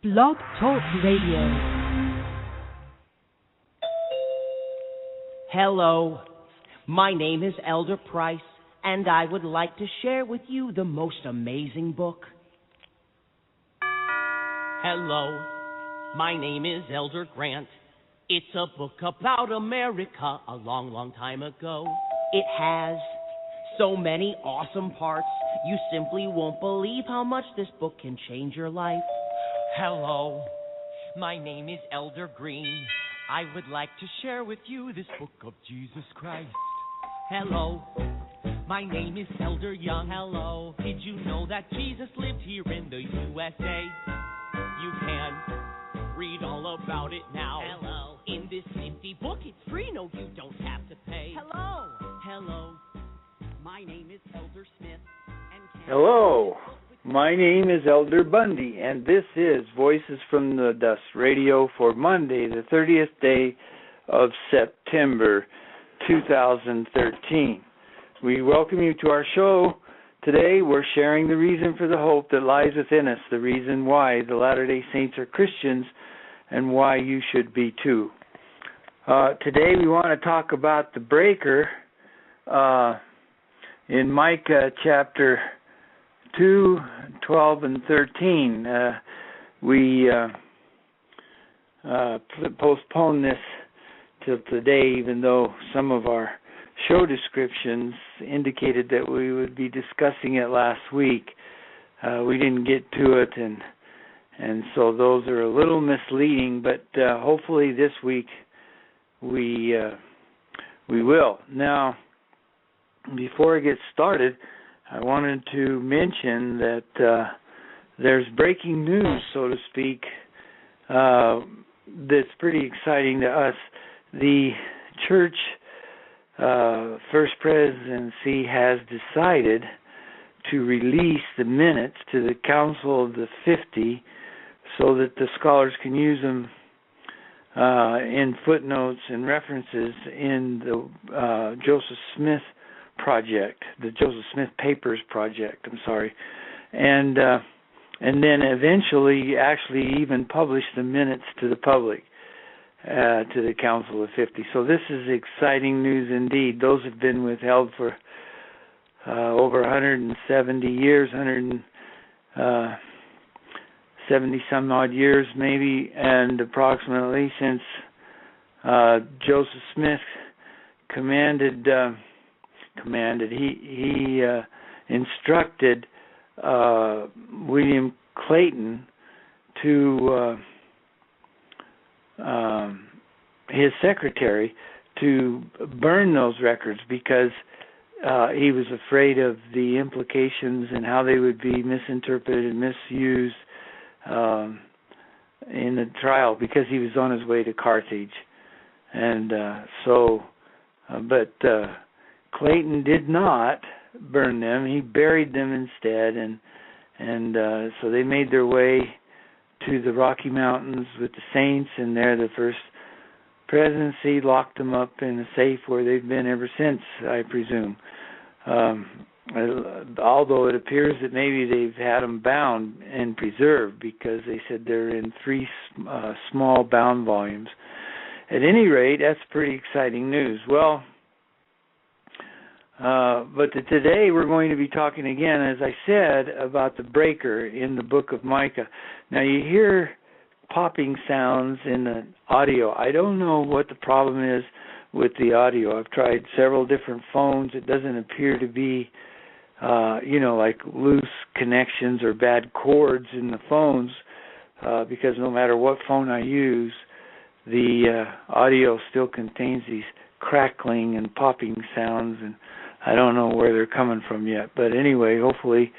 Blog Talk Radio. Hello, my name is Elder Price, and I would like to share with you the most amazing book. Hello, my name is Elder Grant. It's a book about America a long, long time ago. It has so many awesome parts, you simply won't believe how much this book can change your life. Hello, my name is Elder Green. I would like to share with you this book of Jesus Christ. Hello, my name is Elder Young. Hello, did you know that Jesus lived here in the USA? You can read all about it now. Hello, in this nifty book, it's free. No, you don't have to pay. Hello, my name is Elder Smith. Hello, my name is Elder Bundy, and this is Voices from the Dust Radio for Monday, the 30th day of September, 2013. We welcome you to our show. Today we're sharing the reason for the hope that lies within us, the reason why the Latter-day Saints are Christians, and why you should be too. Today we want to talk about the breaker in Micah chapter 2, 12, and 13. We postponed this till today, even though some of our show descriptions indicated that we would be discussing it last week. We didn't get to it, and so those are a little misleading, but hopefully this week we will. Now, before I get started, I wanted to mention that there's breaking news, so to speak, that's pretty exciting to us. The church First Presidency has decided to release the minutes to the Council of the 50 so that the scholars can use them in footnotes and references in the Joseph Smith project, the Joseph Smith Papers project, and then eventually actually even publish the minutes to the public, to the Council of 50. So this is exciting news indeed. Those have been withheld for over 170 years, 170 some odd years maybe, and approximately since Joseph Smith he instructed William Clayton to his secretary to burn those records because he was afraid of the implications and how they would be misinterpreted and misused in the trial, because he was on his way to Carthage. And but Clayton did not burn them. He buried them instead, and so they made their way to the Rocky Mountains with the saints, and there the First Presidency locked them up in a safe where they've been ever since, I presume. Although it appears that maybe they've had them bound and preserved, because they said they're in 3 small bound volumes. At any rate, that's pretty exciting news. Well, but today we're going to be talking again, as I said, about the breaker in the book of Micah. Now you hear popping sounds in the audio. I don't know what the problem is with the audio. I've tried several different phones. It doesn't appear to be, like loose connections or bad cords in the phones, because no matter what phone I use, the audio still contains these crackling and popping sounds, and I don't know where they're coming from yet. But anyway, hopefully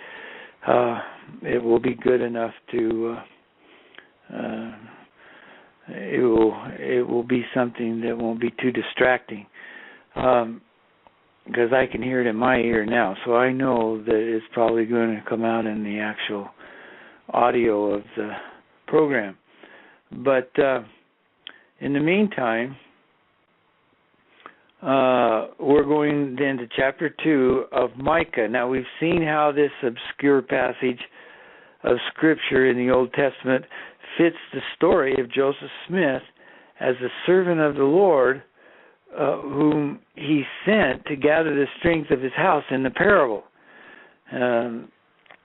it will be good enough to it will be something that won't be too distracting, because I can hear it in my ear now, so I know that it's probably going to come out in the actual audio of the program. But in the meantime, we're going then to chapter 2 of Micah. Now, we've seen how this obscure passage of Scripture in the Old Testament fits the story of Joseph Smith as a servant of the Lord, whom he sent to gather the strength of his house in the parable.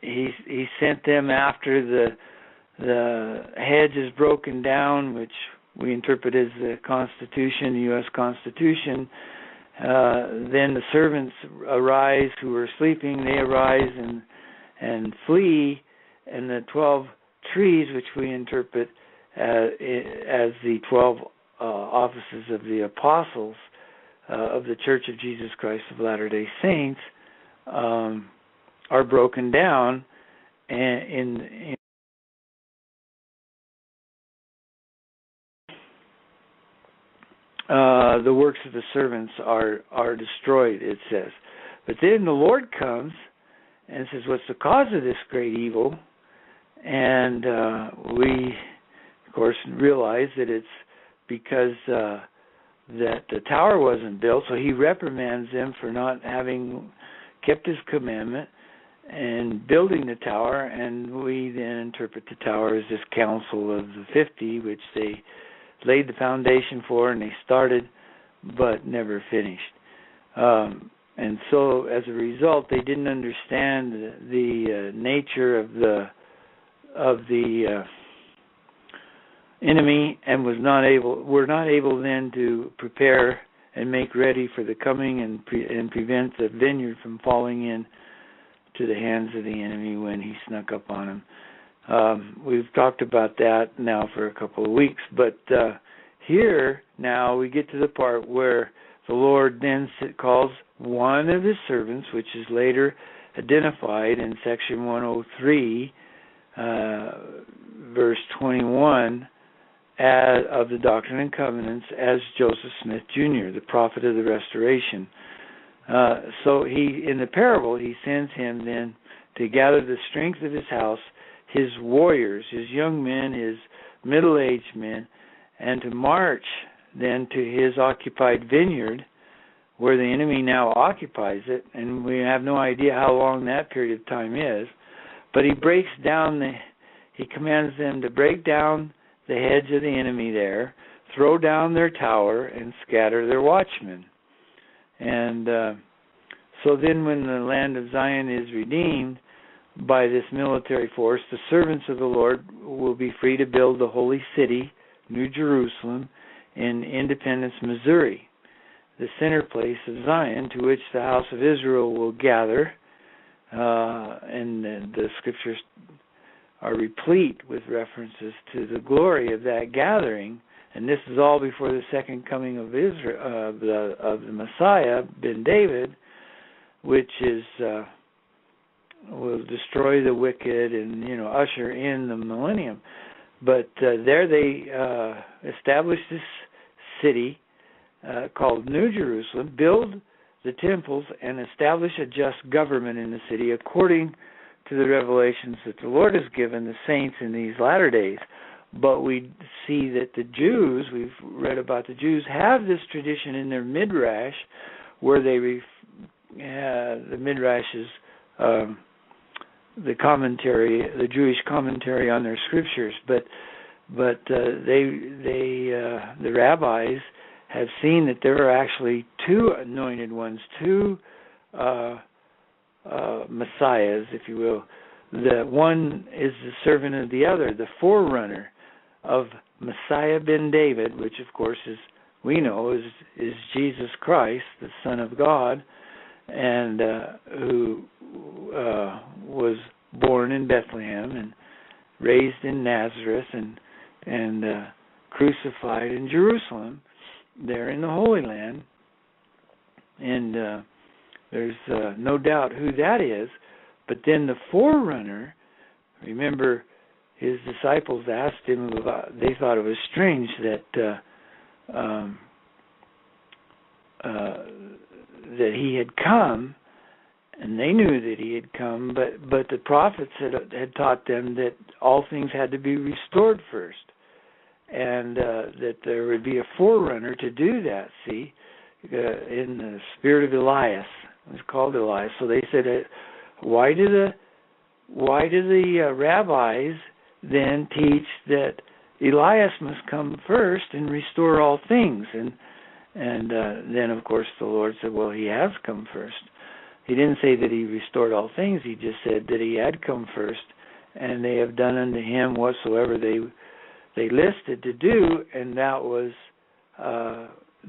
He sent them after the hedge is broken down, which we interpret as the Constitution, the U.S. Constitution. Then the servants arise who are sleeping. They arise and flee, and the 12 trees, which we interpret as the 12 offices of the apostles of the Church of Jesus Christ of Latter-day Saints, are broken down, and the works of the servants are destroyed, it says. But then the Lord comes and says, what's the cause of this great evil? And we, of course, realize that it's because that the tower wasn't built, so he reprimands them for not having kept his commandment and building the tower, and we then interpret the tower as this council of the 50, which they laid the foundation for, and they started but never finished. And so as a result, they didn't understand the nature of the enemy, and were not able then to prepare and make ready for the coming and prevent the vineyard from falling in to the hands of the enemy when he snuck up on him. We've talked about that now for a couple of weeks, but here now we get to the part where the Lord then calls one of his servants, which is later identified in section 103, verse 21, of the Doctrine and Covenants, as Joseph Smith Jr., the prophet of the Restoration. So in the parable, he sends him then to gather the strength of his house, his warriors, his young men, his middle-aged men, and to march then to his occupied vineyard, where the enemy now occupies it, and we have no idea how long that period of time is. But he commands them to break down the hedge of the enemy there, throw down their tower, and scatter their watchmen. And so then when the land of Zion is redeemed by this military force, the servants of the Lord will be free to build the holy city, New Jerusalem, in Independence, Missouri, the center place of Zion, to which the house of Israel will gather. And the scriptures are replete with references to the glory of that gathering. And this is all before the second coming of Israel, of the Messiah, Ben David, which is will destroy the wicked and usher in the millennium. But there they established this city called New Jerusalem, build the temples, and establish a just government in the city according to the revelations that the Lord has given the saints in these latter days. But we see that the Jews, we've read about the Jews, have this tradition in their Midrash, where the Midrash is the commentary, the Jewish commentary on their scriptures. But the rabbis have seen that there are actually two anointed ones, two messiahs, if you will. The one is the servant of the other, the forerunner of Messiah ben David, which of course we know is Jesus Christ, the Son of God, and who was born in Bethlehem and raised in Nazareth and crucified in Jerusalem, there in the Holy Land. And there's no doubt who that is. But then the forerunner, remember, his disciples asked him about, they thought it was strange that he had come, and they knew that he had come, but the prophets had taught them that all things had to be restored first, and that there would be a forerunner to do that, see, in the spirit of Elias. It was called Elias. So they said, why do the rabbis then teach that Elias must come first and restore all things. And then, of course, the Lord said, well, he has come first. He didn't say that he restored all things. He just said that he had come first, and they have done unto him whatsoever they listed to do, and that was,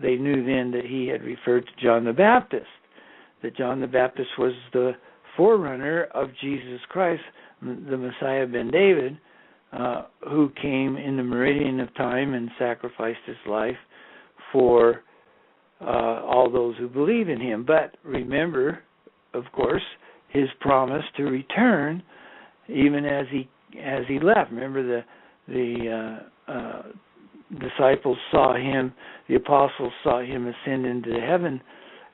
they knew then that he had referred to John the Baptist, that John the Baptist was the forerunner of Jesus Christ, the Messiah ben David, who came in the meridian of time and sacrificed his life for all those who believe in him. But remember, of course, his promise to return, even as he left. Remember, the disciples saw him, the apostles saw him ascend into heaven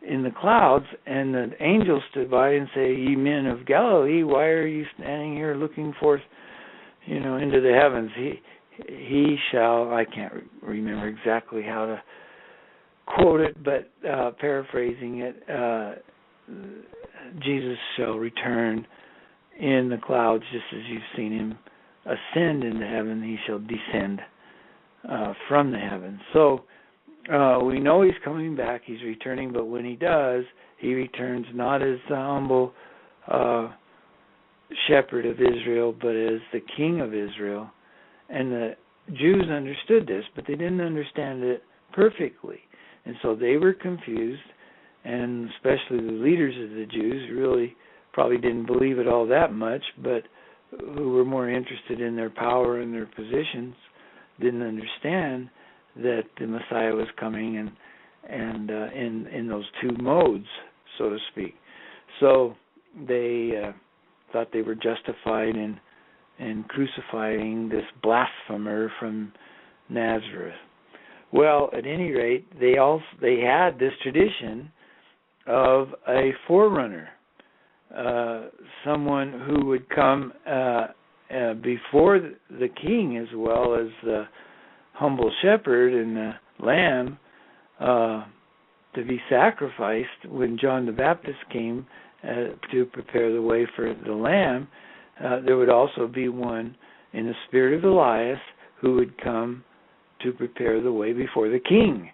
in the clouds, and the angels stood by and say, "Ye men of Galilee, why are you standing here looking forth, into the heavens? He shall," I can't remember exactly how to quote it, but paraphrasing it, Jesus shall return in the clouds, just as you've seen him ascend into heaven. He shall descend from the heavens. So we know he's coming back, he's returning, but when he does, he returns not as the humble shepherd of Israel, but as the king of Israel. And the Jews understood this, but they didn't understand it perfectly. And so they were confused, and especially the leaders of the Jews really probably didn't believe it all that much, but who were more interested in their power and their positions didn't understand that the Messiah was coming and in those two modes, so to speak. So they thought they were justified in crucifying this blasphemer from Nazareth. Well, at any rate, they had this tradition of a forerunner, someone who would come before the king, as well as the humble shepherd and the lamb, to be sacrificed. When John the Baptist came to prepare the way for the lamb, there would also be one in the spirit of Elias who would come to prepare the way before the king.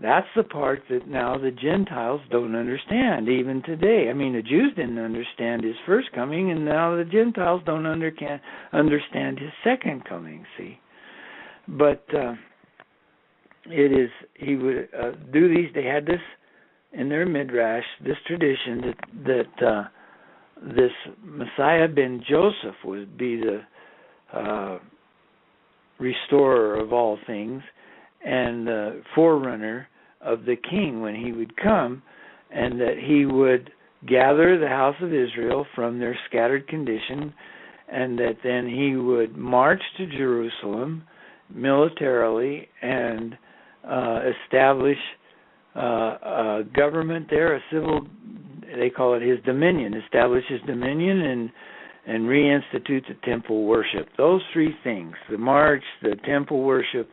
That's the part that now the Gentiles don't understand, even today. I mean, the Jews didn't understand his first coming, and now the Gentiles don't understand his second coming, see. But he would do these. They had this in their midrash, this tradition that this Messiah ben Joseph would be the restorer of all things and the forerunner of the king when he would come, and that he would gather the house of Israel from their scattered condition, and that then he would march to Jerusalem militarily and establish a government there, a civil, they call it his dominion, establish his dominion and reinstitute the temple worship. Those three things, the march, the temple worship,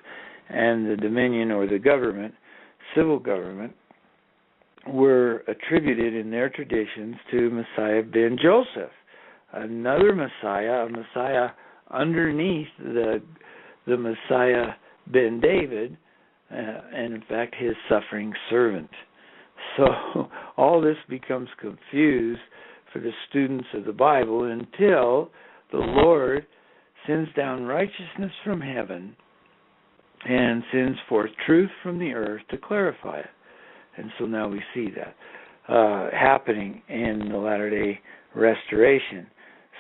and the dominion or the government, civil government, were attributed in their traditions to Messiah ben Joseph, another Messiah, a Messiah underneath the Messiah ben David, and in fact his suffering servant. So all this becomes confused for the students of the Bible until the Lord sends down righteousness from heaven and sends forth truth from the earth to clarify it. And so now we see that happening in the latter-day restoration.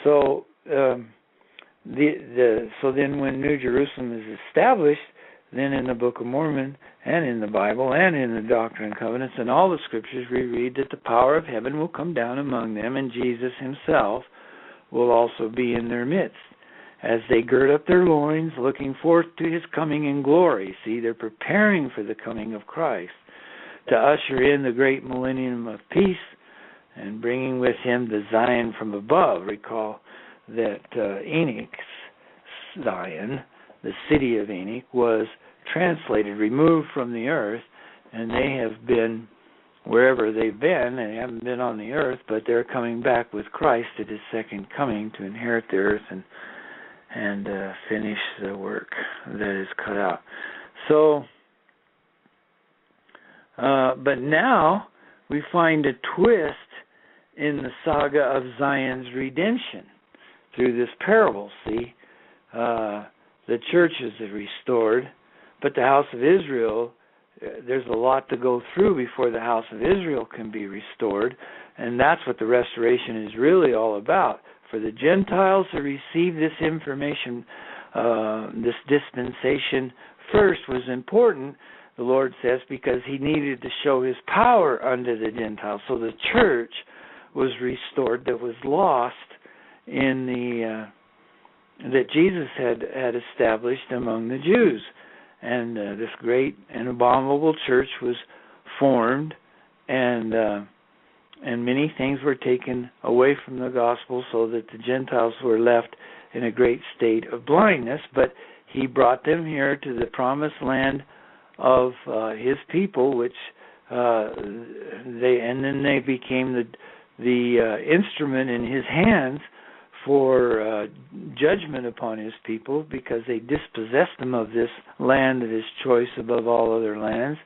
So so then when New Jerusalem is established, then in the Book of Mormon and in the Bible and in the Doctrine and Covenants and all the Scriptures, we read that the power of heaven will come down among them, and Jesus himself will also be in their midst as they gird up their loins, looking forth to his coming in glory. See, they're preparing for the coming of Christ to usher in the great millennium of peace and bringing with him the Zion from above. Recall that Enoch's Zion, the city of Enoch, was translated, removed from the earth, and they have been wherever they've been. They haven't been on the earth, but they're coming back with Christ at his second coming to inherit the earth and finish the work that is cut out. So, but now we find a twist in the saga of Zion's redemption through this parable. See, the church is restored, but the house of Israel, there's a lot to go through before the house of Israel can be restored, and that's what the restoration is really all about. For the Gentiles to receive this information, this dispensation first was important, the Lord says, because he needed to show his power unto the Gentiles. So the church was restored that was lost in the that Jesus had established among the Jews. And this great and abominable church was formed, and many things were taken away from the gospel, so that the Gentiles were left in a great state of blindness. But he brought them here to the promised land of his people, which they became the instrument in his hands for judgment upon his people, because they dispossessed them of this land of his choice above all other lands.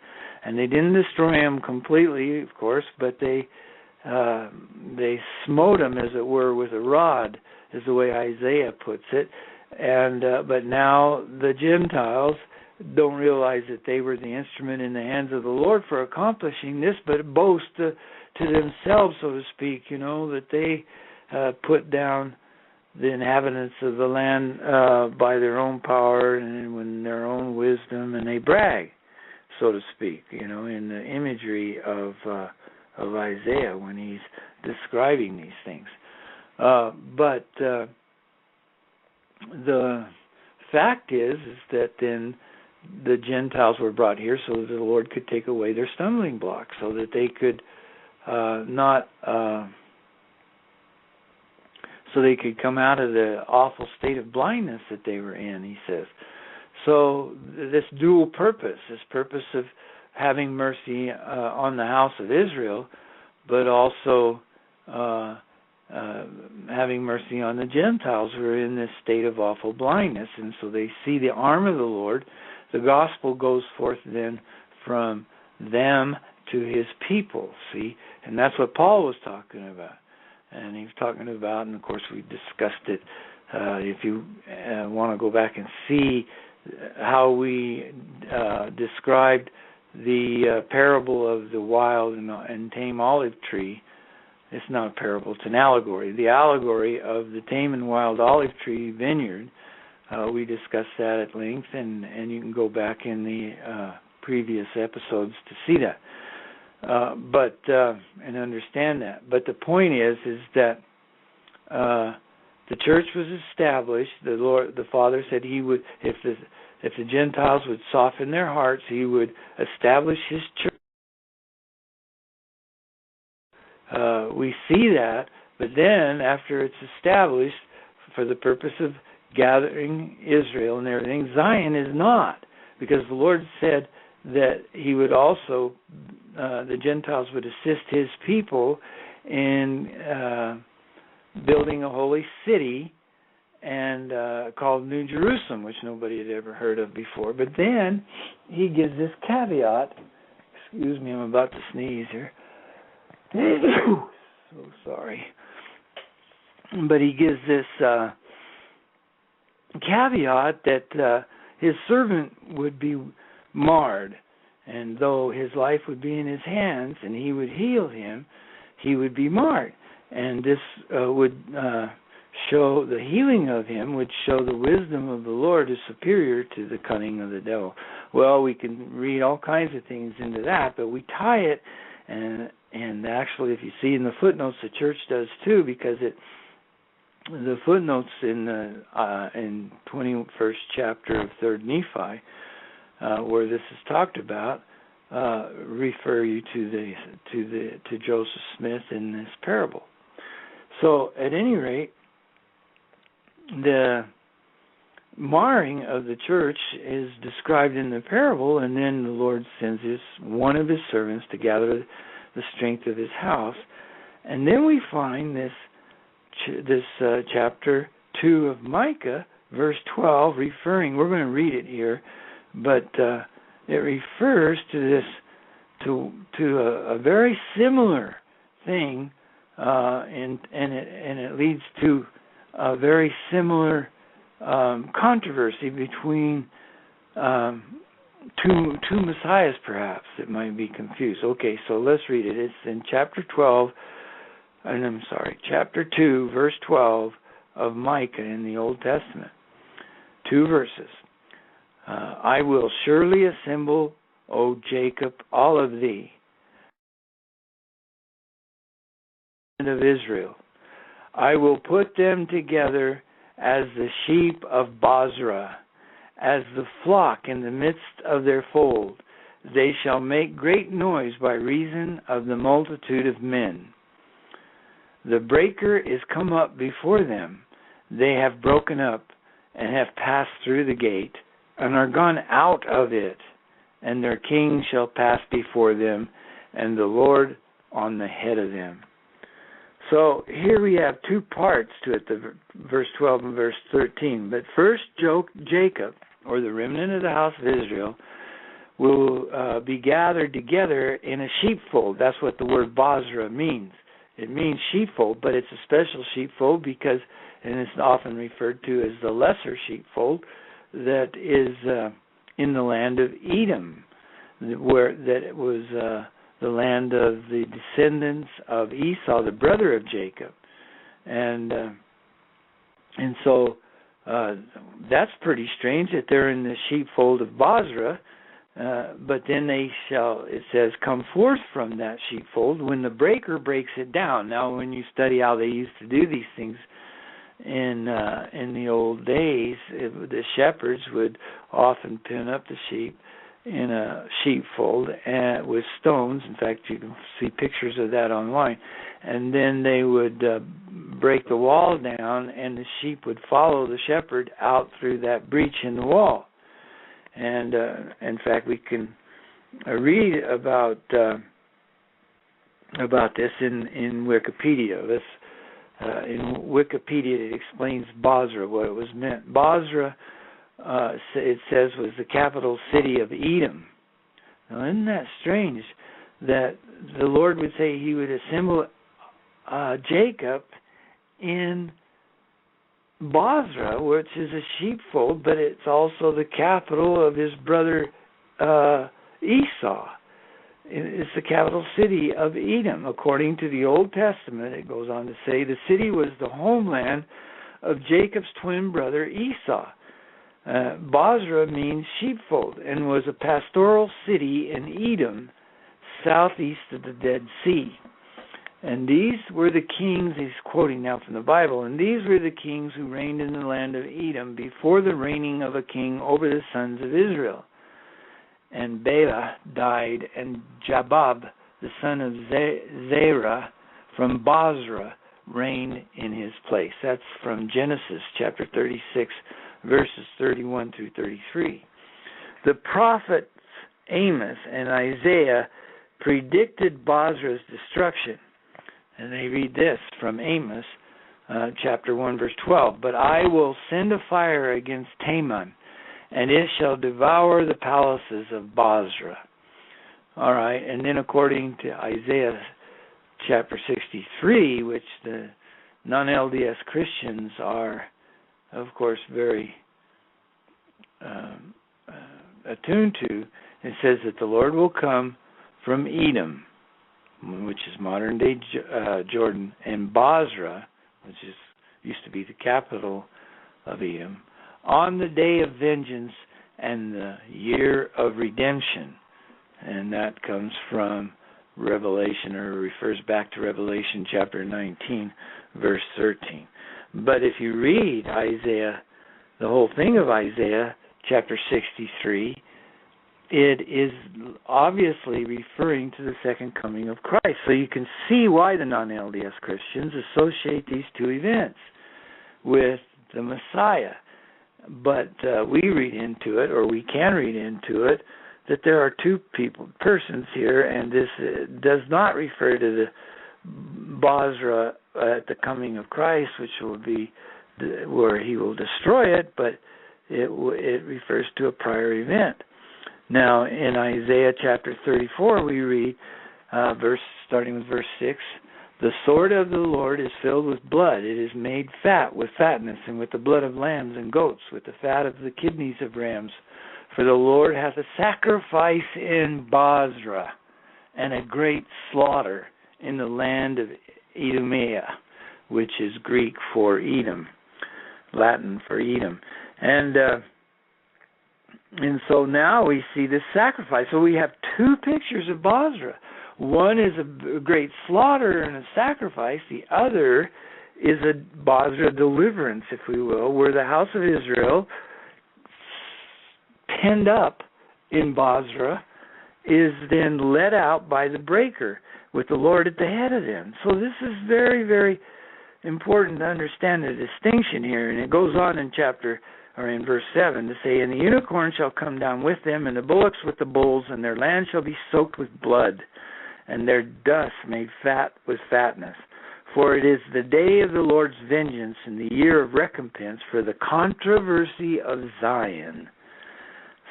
And they didn't destroy them completely, of course, but they smote them, as it were, with a rod, is the way Isaiah puts it. And but now the Gentiles don't realize that they were the instrument in the hands of the Lord for accomplishing this, but boast to themselves, so to speak, that they put down the inhabitants of the land by their own power and in their own wisdom, and they brag, so to speak, in the imagery of Isaiah when he's describing these things. But the fact is that then the Gentiles were brought here so that the Lord could take away their stumbling block, so that they could so they could come out of the awful state of blindness that they were in, he says. So this dual purpose, this purpose of having mercy on the house of Israel, but also having mercy on the Gentiles who are in this state of awful blindness. And so they see the arm of the Lord. The gospel goes forth then from them to his people, see? And that's what Paul was talking about. And he was talking about, and of course we discussed it, if you want to go back and see how we described the parable of the wild and tame olive tree. It's not a parable, it's an allegory. The allegory of the tame and wild olive tree vineyard. We discussed that at length, and you can go back in the previous episodes to see that. And understand that. But the point is that the church was established. The Father said he would, if the Gentiles would soften their hearts, he would establish his church. We see that, but then after it's established for the purpose of gathering Israel and everything, Zion is not, because the Lord said that he would also, the Gentiles would assist his people in building a holy city and called New Jerusalem, which nobody had ever heard of before. But then he gives this caveat. Excuse me, I'm about to sneeze here. So sorry. But he gives this caveat that his servant would be marred, and though his life would be in his hands and he would heal him, he would be marred. And this would show, the healing of him would show the wisdom of the Lord is superior to the cunning of the devil. Well, we can read all kinds of things into that, but we tie it, and actually if you see in the footnotes, the church does too, because the footnotes in 21st chapter of 3rd Nephi, where this is talked about, refer you to Joseph Smith in this parable. So at any rate, the marring of the church is described in the parable, and then the Lord sends one of his servants to gather the strength of his house. And then we find this chapter 2 of Micah, verse 12, referring, we're going to read it here, but it refers to this, to a very similar thing, and it leads to a very similar controversy between two messiahs, perhaps. It might be confused. Okay, so let's read it. It's in chapter 2, verse 12 of Micah in the Old Testament. 2 verses. I will surely assemble, O Jacob, all of thee, and of Israel. I will put them together as the sheep of Bozrah, as the flock in the midst of their fold. They shall make great noise by reason of the multitude of men. The breaker is come up before them. They have broken up and have passed through the gate and are gone out of it. And their king shall pass before them, and the Lord on the head of them. So here we have 2 parts to it, the verse 12 and verse 13. But first, Jacob, or the remnant of the house of Israel, will be gathered together in a sheepfold. That's what the word Bozrah means. It means sheepfold, but it's a special sheepfold because, and it's often referred to as the lesser sheepfold, that is in the land of Edom, where that it was the land of the descendants of Esau, the brother of Jacob, and so that's pretty strange that they're in the sheepfold of Bozrah, but then they shall, it says, come forth from that sheepfold when the breaker breaks it down. Now, when you study how they used to do these things in the old days, the shepherds would often pin up the sheep in a sheepfold and with stones. In fact, you can see pictures of that online. And then they would break the wall down, and the sheep would follow the shepherd out through that breach in the wall. And in fact, we can read about this in Wikipedia. In Wikipedia, it explains Bozrah, what it was meant. Bozrah, it says, was the capital city of Edom. Now, isn't that strange that the Lord would say He would assemble Jacob in Bozrah, which is a sheepfold, but it's also the capital of his brother Esau. It's the capital city of Edom. According to the Old Testament, it goes on to say, the city was the homeland of Jacob's twin brother Esau. Bozrah means sheepfold and was a pastoral city in Edom, southeast of the Dead Sea. And these were the kings, he's quoting now from the Bible, and these were the kings who reigned in the land of Edom before the reigning of a king over the sons of Israel. And Bela died, and Jabab, the son of Zerah, from Bozrah, reigned in his place. That's from Genesis chapter 36, verses 31 through 33. The prophets Amos and Isaiah predicted Bozrah's destruction. And they read this from Amos chapter 1, verse 12. But I will send a fire against Teman, and it shall devour the palaces of Bozrah. All right, and then according to Isaiah chapter 63, which the non-LDS Christians are, of course, very attuned to, it says that the Lord will come from Edom, which is modern-day Jordan, and Bozrah, which used to be the capital of Edom, on the day of vengeance and the year of redemption. And that comes from Revelation, or refers back to Revelation chapter 19, verse 13. But if you read Isaiah, the whole thing of Isaiah chapter 63, it is obviously referring to the second coming of Christ. So you can see why the non-LDS Christians associate these two events with the Messiah. But we read into it, or we can read into it, that there are two persons here, and this does not refer to the Bozrah at the coming of Christ, which will be where he will destroy it, but it refers to a prior event. Now, in Isaiah chapter 34, we read, starting with verse 6, "The sword of the Lord is filled with blood. It is made fat with fatness, and with the blood of lambs and goats, with the fat of the kidneys of rams. For the Lord hath a sacrifice in Bozrah, and a great slaughter in the land of Idumea," which is Greek for Edom, Latin for Edom. And so now we see this sacrifice. So we have two pictures of Bozrah. One is a great slaughter and a sacrifice. The other is a Bozrah deliverance, if we will, where the house of Israel, penned up in Bozrah, is then led out by the breaker with the Lord at the head of them. So this is very, very important to understand the distinction here. And it goes on in verse 7 to say, "And the unicorn shall come down with them, and the bullocks with the bulls, and their land shall be soaked with blood, and their dust made fat with fatness. For it is the day of the Lord's vengeance, and the year of recompense for the controversy of Zion."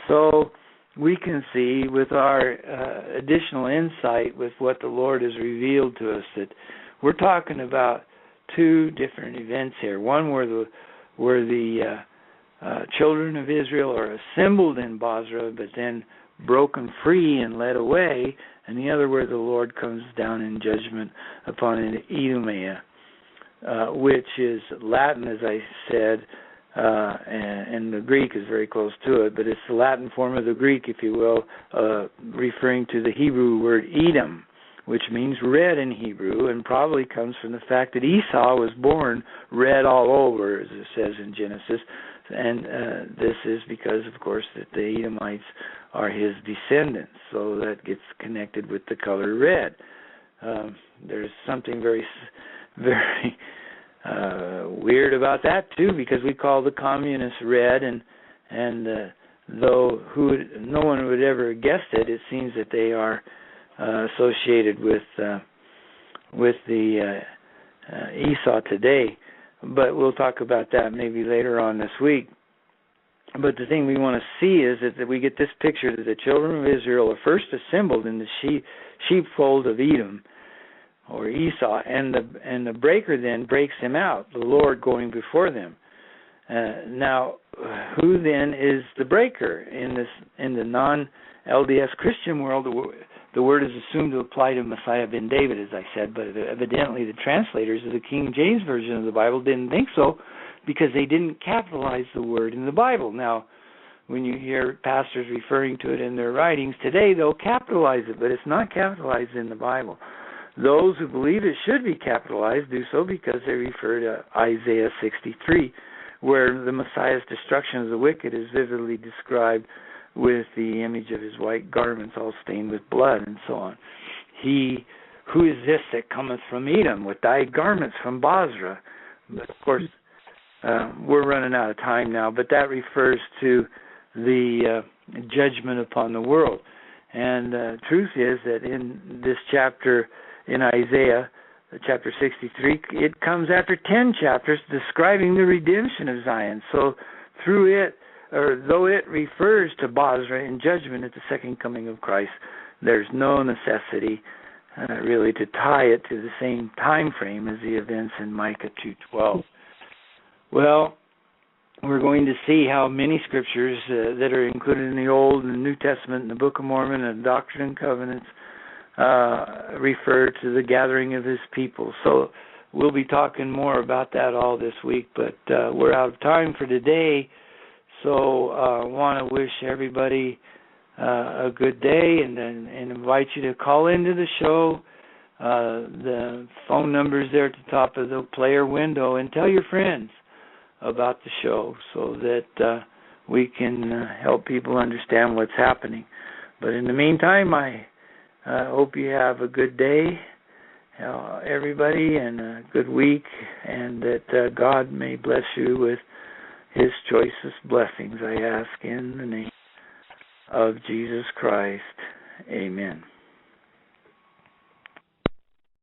So we can see with our additional insight with what the Lord has revealed to us that we're talking about two different events here. One where the children of Israel are assembled in Bozrah, but then broken free and led away, and the other where the Lord comes down in judgment upon Idumea, which is Latin, as I said, and the Greek is very close to it, but it's the Latin form of the Greek, if you will, referring to the Hebrew word Edom, which means red in Hebrew, and probably comes from the fact that Esau was born red all over, as it says in Genesis. And this is because, of course, that the Edomites are his descendants, so that gets connected with the color red. There's something very, very weird about that too, because we call the communists red, and though no one would ever have guessed it, it seems that they are associated with the Esau today. But we'll talk about that maybe later on this week. But the thing we want to see is that we get this picture that the children of Israel are first assembled in the sheepfold of Edom, or Esau, and the breaker then breaks them out, the Lord going before them. Now, who then is the breaker in the non-LDS Christian world? The word is assumed to apply to Messiah ben David, as I said, but evidently the translators of the King James Version of the Bible didn't think so, because they didn't capitalize the word in the Bible. Now, when you hear pastors referring to it in their writings today, they'll capitalize it, but it's not capitalized in the Bible. Those who believe it should be capitalized do so because they refer to Isaiah 63, where the Messiah's destruction of the wicked is vividly described with the image of his white garments all stained with blood and so on. Who is this that cometh from Edom with dyed garments from Bozrah? But of course, we're running out of time now, but that refers to the judgment upon the world. And the truth is that in this chapter in Isaiah, chapter 63, it comes after 10 chapters describing the redemption of Zion. So through it, or though it refers to Bozrah in judgment at the second coming of Christ, there's no necessity really to tie it to the same time frame as the events in Micah 2:12. Well, we're going to see how many scriptures that are included in the Old and the New Testament and the Book of Mormon and Doctrine and Covenants refer to the gathering of his people. So we'll be talking more about that all this week, but we're out of time for today. So I want to wish everybody a good day and invite you to call into the show. The phone number is there at the top of the player window, and tell your friends about the show so that we can help people understand what's happening. But in the meantime, I hope you have a good day, everybody, and a good week, and that God may bless you with his choicest blessings, I ask in the name of Jesus Christ. Amen.